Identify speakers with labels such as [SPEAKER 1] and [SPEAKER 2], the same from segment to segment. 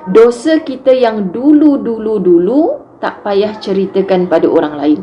[SPEAKER 1] Dosa kita yang dulu tak payah ceritakan pada orang lain.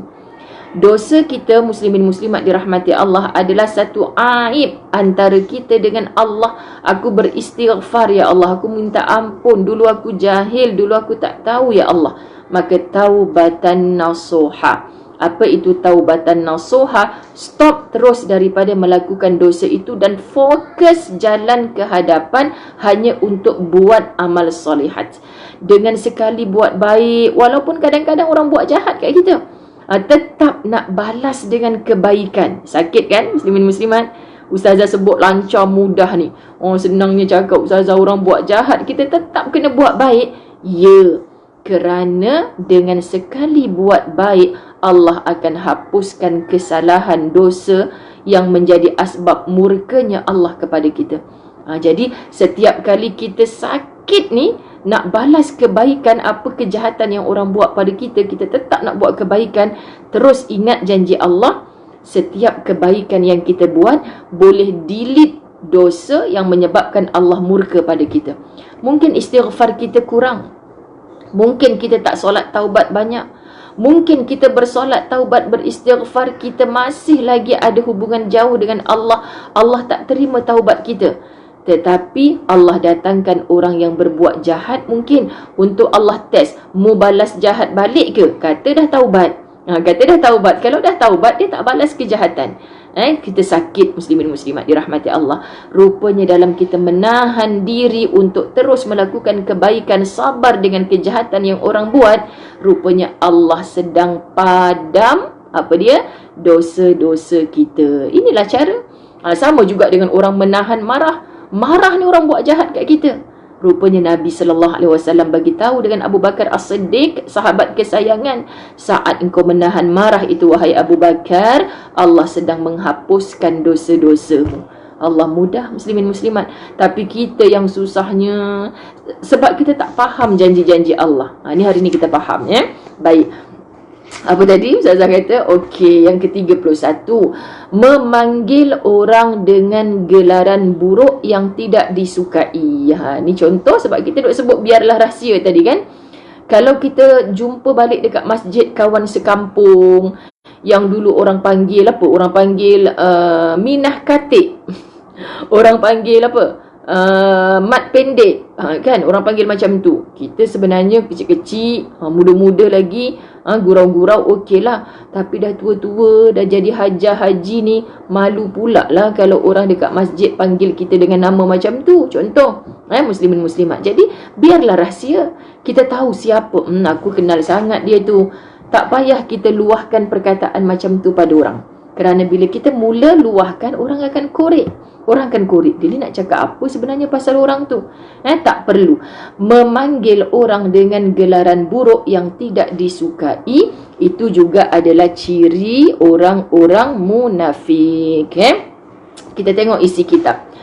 [SPEAKER 1] Dosa kita muslimin muslimat dirahmati Allah adalah satu aib antara kita dengan Allah. Aku beristighfar ya Allah, aku minta ampun, dulu aku jahil, dulu aku tak tahu ya Allah. Maka taubatan nasuha. Apa itu taubatan nasuha? Stop terus daripada melakukan dosa itu dan fokus jalan ke hadapan hanya untuk buat amal solihat. Dengan sekali buat baik, walaupun kadang-kadang orang buat jahat kat kita, tetap nak balas dengan kebaikan. Sakit kan muslimin muslimat? Ustazah sebut lancar mudah ni. Oh, senangnya cakap ustazah orang buat jahat, kita tetap kena buat baik. Ya, kerana dengan sekali buat baik, Allah akan hapuskan kesalahan dosa yang menjadi asbab murkanya Allah kepada kita. Jadi setiap kali kita sakit ni, nak balas kebaikan, apa kejahatan yang orang buat pada kita, kita tetap nak buat kebaikan. Terus ingat janji Allah, setiap kebaikan yang kita buat boleh delete dosa yang menyebabkan Allah murka pada kita. Mungkin istighfar kita kurang, mungkin kita tak solat taubat banyak, mungkin kita bersolat taubat beristighfar, kita masih lagi ada hubungan jauh dengan Allah. Allah tak terima taubat kita. Tetapi Allah datangkan orang yang berbuat jahat mungkin untuk Allah test, mu balas jahat balik ke? Kata dah taubat. Kata dah taubat. Kalau dah taubat, dia tak balas kejahatan. Kita sakit muslimin muslimat dirahmati Allah. Rupanya dalam kita menahan diri untuk terus melakukan kebaikan, sabar dengan kejahatan yang orang buat, rupanya Allah sedang padam apa dia? Dosa-dosa kita. Inilah cara. Sama juga dengan orang menahan marah. Marah ni orang buat jahat kat kita. Rupanya Nabi SAW bagi tahu dengan Abu Bakar As-Siddiq, sahabat kesayangan, saat engkau menahan marah itu wahai Abu Bakar, Allah sedang menghapuskan dosa-dosamu. Allah mudah muslimin muslimat. Tapi kita yang susahnya sebab kita tak faham janji-janji Allah. Ni hari ni kita faham ya. Baik. Apa tadi Ustazah kata? Okey, yang ke-31, memanggil orang dengan gelaran buruk yang tidak disukai. Ni contoh sebab kita duk sebut biarlah rahsia tadi kan. Kalau kita jumpa balik dekat masjid kawan sekampung yang dulu orang panggil apa? Orang panggil minah katik. Orang panggil apa? Mat pendek, kan orang panggil macam tu. Kita sebenarnya kecil-kecil, muda-muda lagi, gurau-gurau okey lah. Tapi dah tua-tua, dah jadi hajah haji ni, malu pula lah kalau orang dekat masjid panggil kita dengan nama macam tu. Contoh muslimin muslimat. Jadi biarlah rahsia. Kita tahu siapa, aku kenal sangat dia tu. Tak payah kita luahkan perkataan macam tu pada orang. Kerana bila kita mula luahkan, orang akan korek. Orang akan korek. Dia nak cakap apa sebenarnya pasal orang tu. Tak perlu. Memanggil orang dengan gelaran buruk yang tidak disukai, itu juga adalah ciri orang-orang munafik. Kita tengok isi kitab.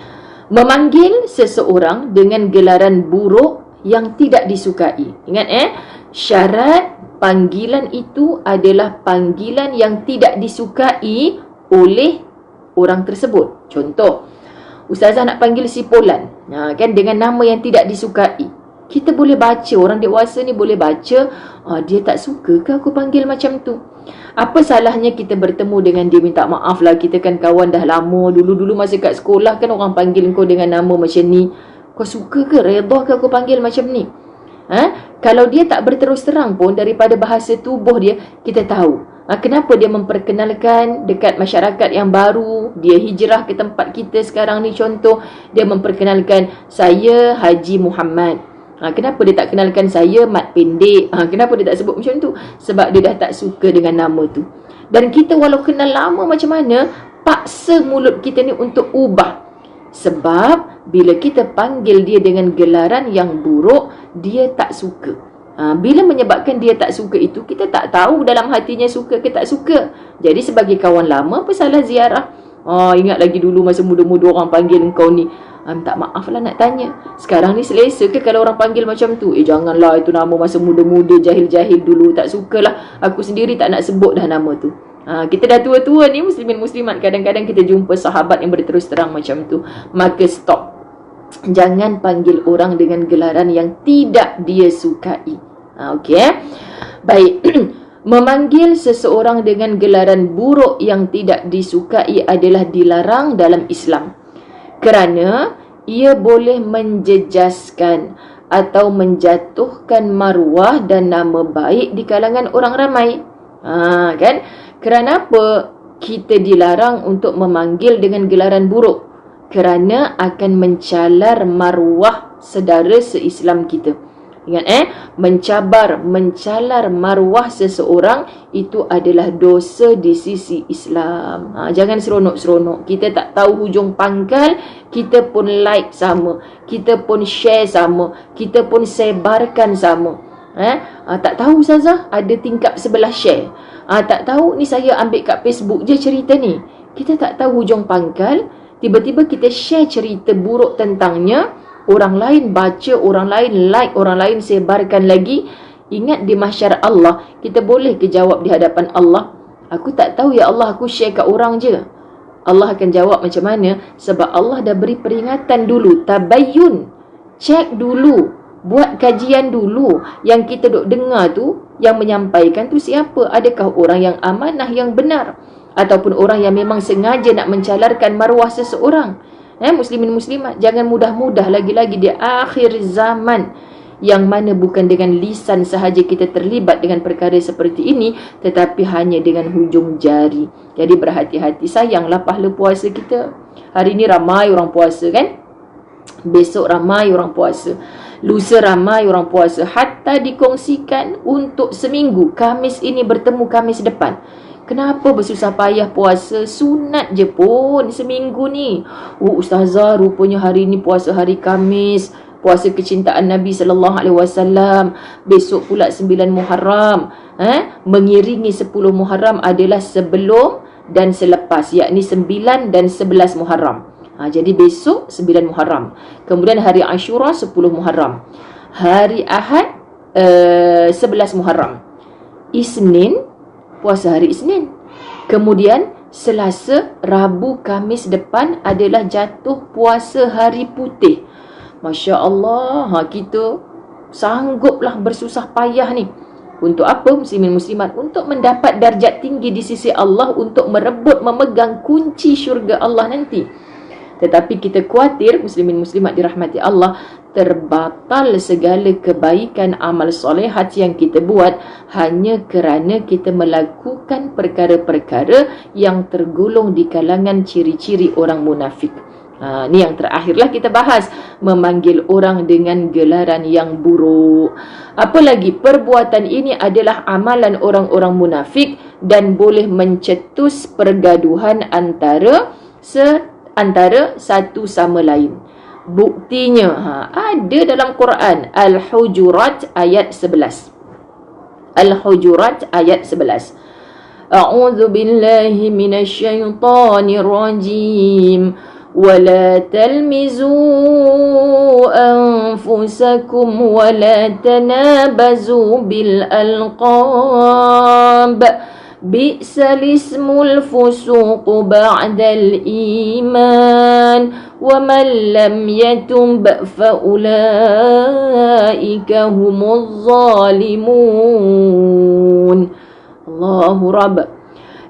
[SPEAKER 1] Memanggil seseorang dengan gelaran buruk yang tidak disukai. Ingat syarat panggilan itu adalah panggilan yang tidak disukai oleh orang tersebut. Contoh, Ustazah nak panggil si Polan, kan, dengan nama yang tidak disukai. Kita boleh baca, orang dewasa ni boleh baca, dia tak suka ke aku panggil macam tu. Apa salahnya kita bertemu dengan dia, minta maaf lah, kita kan kawan dah lama, dulu-dulu masa kat sekolah kan orang panggil kau dengan nama macam ni. Kau suka ke, redha ke aku panggil macam ni? Kalau dia tak berterus terang pun, daripada bahasa tubuh dia, kita tahu kenapa dia memperkenalkan dekat masyarakat yang baru. Dia hijrah ke tempat kita sekarang ni, contoh, dia memperkenalkan, saya Haji Muhammad. Kenapa dia tak kenalkan saya Mat Pendek? Kenapa dia tak sebut macam tu? Sebab dia dah tak suka dengan nama tu. Dan kita walau kenal lama macam mana, paksa mulut kita ni untuk ubah. Sebab bila kita panggil dia dengan gelaran yang buruk, dia tak suka. Bila menyebabkan dia tak suka itu, kita tak tahu dalam hatinya suka ke tak suka. Jadi sebagai kawan lama, apa salah ziarah? Ingat lagi dulu masa muda-muda orang panggil engkau ni. Minta maaf lah nak tanya, sekarang ni selesa ke kalau orang panggil macam tu? Janganlah, itu nama masa muda-muda, jahil-jahil dulu, tak sukalah. Aku sendiri tak nak sebut dah nama tu. Kita dah tua-tua ni muslimin muslimat, kadang-kadang kita jumpa sahabat yang berterus terang macam tu. Maka stop. Jangan panggil orang dengan gelaran yang tidak dia sukai. Okey. Baik. Memanggil seseorang dengan gelaran buruk yang tidak disukai adalah dilarang dalam Islam. Kerana ia boleh menjejaskan atau menjatuhkan maruah dan nama baik di kalangan orang ramai. Kan? Kerana apa kita dilarang untuk memanggil dengan gelaran buruk? Kerana akan mencalar maruah saudara se-Islam kita. Ingat mencalar maruah seseorang itu adalah dosa di sisi Islam. Jangan seronok-seronok. Kita tak tahu hujung pangkal, kita pun like sama, kita pun share sama, kita pun sebarkan sama. Tak tahu Ustazah, ada tingkap sebelah share. Tak tahu ni saya ambil kat Facebook je cerita ni. Kita tak tahu hujung pangkal, tiba-tiba kita share cerita buruk tentangnya. Orang lain baca, orang lain like, orang lain sebarkan lagi. Ingat di mahsyar Allah, kita boleh ke jawab di hadapan Allah? Aku tak tahu ya Allah, aku share kat orang je. Allah akan jawab macam mana? Sebab Allah dah beri peringatan dulu. Tabayyun. Cek dulu. Buat kajian dulu. Yang kita duk dengar tu, yang menyampaikan tu siapa? Adakah orang yang amanah, yang benar? Ataupun orang yang memang sengaja nak mencalarkan maruah seseorang? Muslimin muslimat, jangan mudah-mudah lagi-lagi di akhir zaman, yang mana bukan dengan lisan sahaja kita terlibat dengan perkara seperti ini, tetapi hanya dengan hujung jari. Jadi berhati-hati, sayanglah pahala puasa kita. Hari ni ramai orang puasa kan? Besok ramai orang puasa, lusa ramai orang puasa. Hatta dikongsikan untuk seminggu, Khamis ini bertemu Khamis depan. Kenapa bersusah payah puasa? Sunat je pun seminggu ni. Ustazah, rupanya hari ni puasa hari Khamis, puasa kecintaan Nabi SAW. Besok pula 9 Muharram. Mengiringi 10 Muharram adalah sebelum dan selepas, yakni 9 dan 11 Muharram. Jadi besok 9 Muharram. Kemudian hari Ashura 10 Muharram. Hari Ahad 11 Muharram. Isnin puasa hari Isnin. Kemudian Selasa, Rabu, Khamis depan adalah jatuh puasa hari putih. Masya Allah, kita sangguplah bersusah payah ni. Untuk apa muslimin muslimat? Untuk mendapat darjat tinggi di sisi Allah, untuk merebut, memegang kunci syurga Allah nanti. Tetapi kita khawatir muslimin muslimat dirahmati Allah, terbatal segala kebaikan amal solehat yang kita buat hanya kerana kita melakukan perkara-perkara yang tergolong di kalangan ciri-ciri orang munafik. Ni yang terakhirlah kita bahas, memanggil orang dengan gelaran yang buruk. Apalagi perbuatan ini adalah amalan orang-orang munafik dan boleh mencetus pergaduhan antara satu sama lain. Buktinya ada dalam Quran, Al-Hujurat ayat 11. Al-Hujurat ayat 11. A'udzu billahi minasy syaithanir rajim. ولا تلمزوا أنفسكم ولا تنابزوا بالألقاب بئس الاسم الفسوق بعد الإيمان ومن لم يتب فأولئك هم الظالمون. الله رب.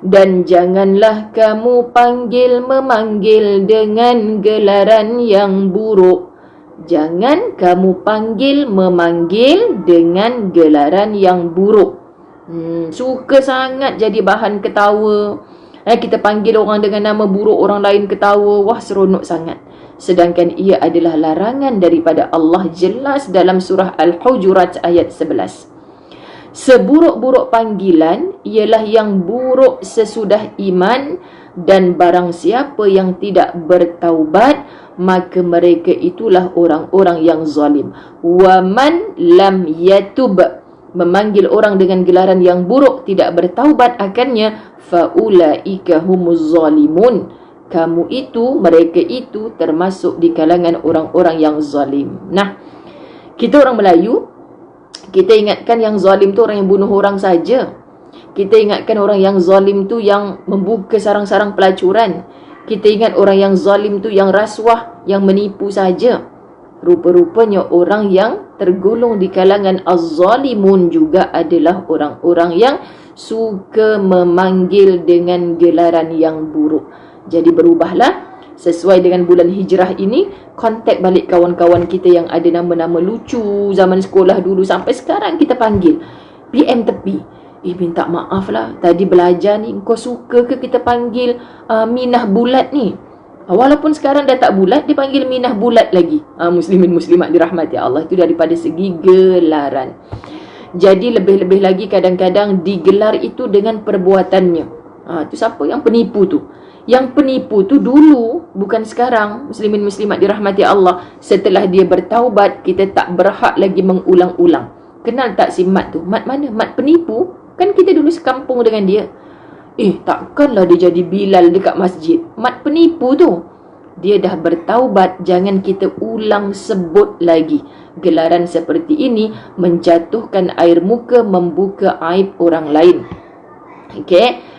[SPEAKER 1] Dan janganlah kamu memanggil dengan gelaran yang buruk. Jangan kamu memanggil dengan gelaran yang buruk. Suka sangat jadi bahan ketawa. Kita panggil orang dengan nama buruk, orang lain ketawa. Wah, seronok sangat. Sedangkan ia adalah larangan daripada Allah, jelas dalam surah Al-Hujurat ayat 11. Seburuk-buruk panggilan ialah yang buruk sesudah iman, dan barang siapa yang tidak bertaubat, maka mereka itulah orang-orang yang zalim. Wa man lam yatub, memanggil orang dengan gelaran yang buruk, tidak bertaubat akannya, faulaika humuz zalimun, kamu itu, mereka itu termasuk di kalangan orang-orang yang zalim. Nah, kita orang Melayu, kita ingatkan yang zalim tu orang yang bunuh orang saja. Kita ingatkan orang yang zalim tu yang membuka sarang-sarang pelacuran. Kita ingat orang yang zalim tu yang rasuah, yang menipu saja. Rupa-rupanya orang yang tergolong di kalangan az-zalimun juga adalah orang-orang yang suka memanggil dengan gelaran yang buruk. Jadi berubahlah sesuai dengan bulan hijrah ini, kontak balik kawan-kawan kita yang ada nama-nama lucu zaman sekolah dulu sampai sekarang kita panggil. PM tepi, minta maaf lah, tadi belajar ni kau suka ke kita panggil Minah bulat ni? Walaupun sekarang dah tak bulat, dia panggil Minah bulat lagi. Muslimin muslimat dirahmati Allah, itu daripada segi gelaran. Jadi lebih-lebih lagi kadang-kadang digelar itu dengan perbuatannya. Itu siapa yang penipu tu? Yang penipu tu dulu, bukan sekarang. Muslimin muslimat dirahmati Allah, setelah dia bertaubat, kita tak berhak lagi mengulang-ulang. Kenal tak si Mat tu? Mat mana? Mat penipu? Kan kita dulu sekampung dengan dia. Takkanlah dia jadi Bilal dekat masjid. Mat penipu tu. Dia dah bertaubat, jangan kita ulang sebut lagi. Gelaran seperti ini menjatuhkan air muka, membuka aib orang lain. Okey.